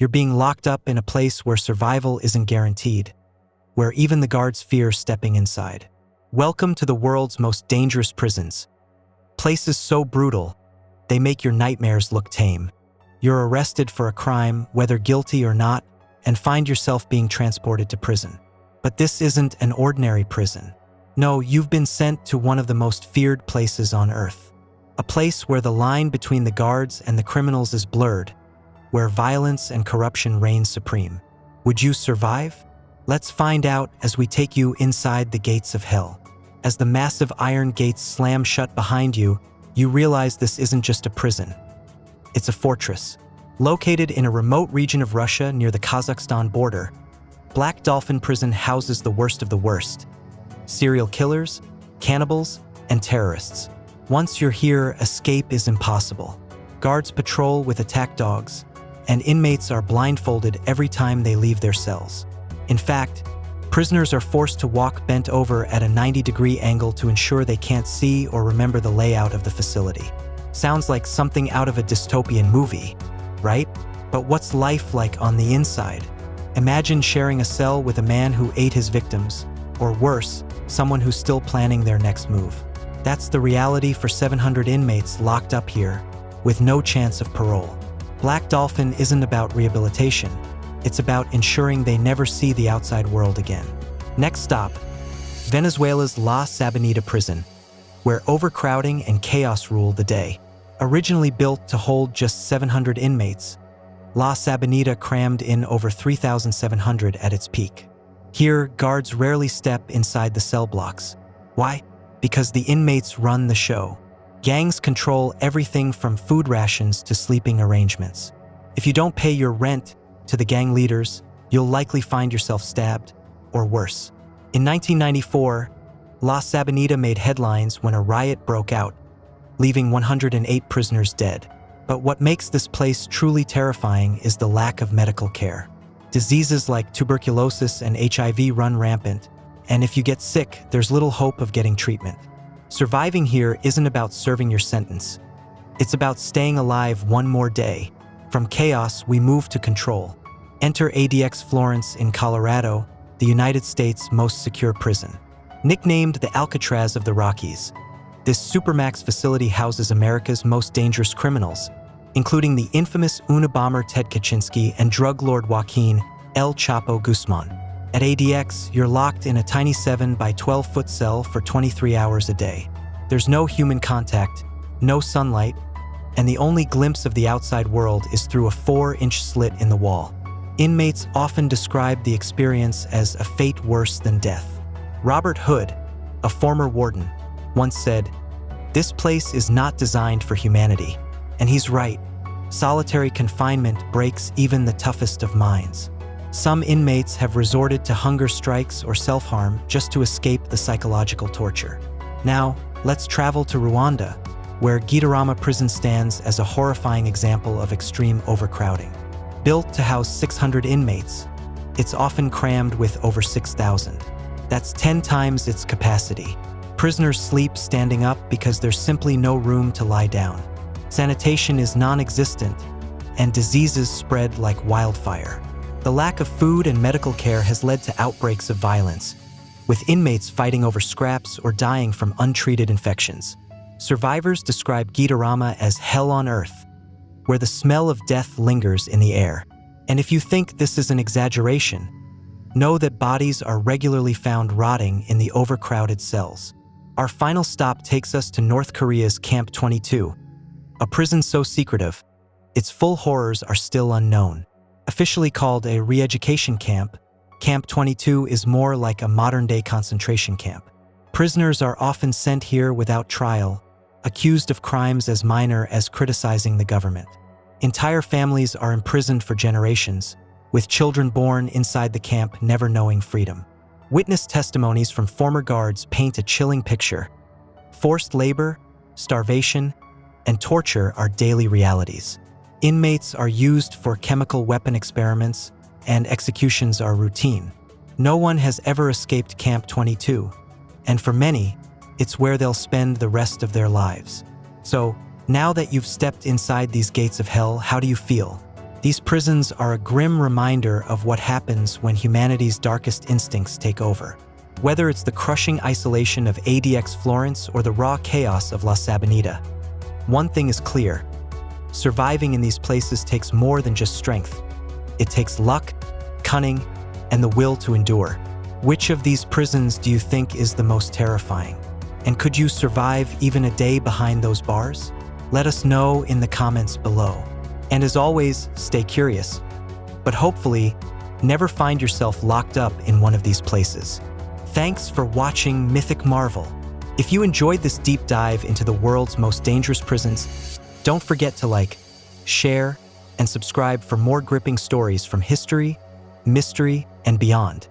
You're being locked up in a place where survival isn't guaranteed, where even the guards fear stepping inside. Welcome to the world's most dangerous prisons. Places so brutal, they make your nightmares look tame. You're arrested for a crime, whether guilty or not, and find yourself being transported to prison. But this isn't an ordinary prison. No, you've been sent to one of the most feared places on Earth. A place where the line between the guards and the criminals is blurred, where violence and corruption reign supreme. Would you survive? Let's find out as we take you inside the gates of hell. As the massive iron gates slam shut behind you, you realize this isn't just a prison. It's a fortress. Located in a remote region of Russia near the Kazakhstan border, Black Dolphin Prison houses the worst of the worst. Serial killers, cannibals, and terrorists. Once you're here, escape is impossible. Guards patrol with attack dogs, and inmates are blindfolded every time they leave their cells. In fact, prisoners are forced to walk bent over at a 90-degree angle to ensure they can't see or remember the layout of the facility. Sounds like something out of a dystopian movie, right? But what's life like on the inside? Imagine sharing a cell with a man who ate his victims, or worse, someone who's still planning their next move. That's the reality for 700 inmates locked up here, with no chance of parole. Black Dolphin isn't about rehabilitation. It's about ensuring they never see the outside world again. Next stop, Venezuela's La Sabanita prison, where overcrowding and chaos rule the day. Originally built to hold just 700 inmates, La Sabanita crammed in over 3,700 at its peak. Here, guards rarely step inside the cell blocks. Why? Because the inmates run the show. Gangs control everything from food rations to sleeping arrangements. If you don't pay your rent to the gang leaders, you'll likely find yourself stabbed, or worse. In 1994, La Sabanita made headlines when a riot broke out, leaving 108 prisoners dead. But what makes this place truly terrifying is the lack of medical care. Diseases like tuberculosis and HIV run rampant, and if you get sick, there's little hope of getting treatment. Surviving here isn't about serving your sentence. It's about staying alive one more day. From chaos, we move to control. Enter ADX Florence in Colorado, the United States' most secure prison. Nicknamed the Alcatraz of the Rockies, this supermax facility houses America's most dangerous criminals, including the infamous Unabomber Ted Kaczynski and drug lord Joaquin El Chapo Guzman. At ADX, you're locked in a tiny 7 by 12-foot cell for 23 hours a day. There's no human contact, no sunlight, and the only glimpse of the outside world is through a 4-inch slit in the wall. Inmates often describe the experience as a fate worse than death. Robert Hood, a former warden, once said, "This place is not designed for humanity." And he's right. Solitary confinement breaks even the toughest of minds. Some inmates have resorted to hunger strikes or self-harm just to escape the psychological torture. Now, let's travel to Rwanda, where Gitarama Prison stands as a horrifying example of extreme overcrowding. Built to house 600 inmates, it's often crammed with over 6,000. That's 10 times its capacity. Prisoners sleep standing up because there's simply no room to lie down. Sanitation is non-existent, and diseases spread like wildfire. The lack of food and medical care has led to outbreaks of violence, with inmates fighting over scraps or dying from untreated infections. Survivors describe Gitarama as hell on earth, where the smell of death lingers in the air. And if you think this is an exaggeration, know that bodies are regularly found rotting in the overcrowded cells. Our final stop takes us to North Korea's Camp 22, a prison so secretive, its full horrors are still unknown. Officially called a re-education camp, Camp 22 is more like a modern-day concentration camp. Prisoners are often sent here without trial, accused of crimes as minor as criticizing the government. Entire families are imprisoned for generations, with children born inside the camp never knowing freedom. Witness testimonies from former guards paint a chilling picture. Forced labor, starvation, and torture are daily realities. Inmates are used for chemical weapon experiments, and executions are routine. No one has ever escaped Camp 22, and for many, it's where they'll spend the rest of their lives. So, now that you've stepped inside these gates of hell, how do you feel? These prisons are a grim reminder of what happens when humanity's darkest instincts take over. Whether it's the crushing isolation of ADX Florence or the raw chaos of La Sabanita, one thing is clear: surviving in these places takes more than just strength. It takes luck, cunning, and the will to endure. Which of these prisons do you think is the most terrifying? And could you survive even a day behind those bars? Let us know in the comments below. And as always, stay curious, but hopefully, never find yourself locked up in one of these places. Thanks for watching Mythic Marvel. If you enjoyed this deep dive into the world's most dangerous prisons, don't forget to like, share, and subscribe for more gripping stories from history, mystery, and beyond.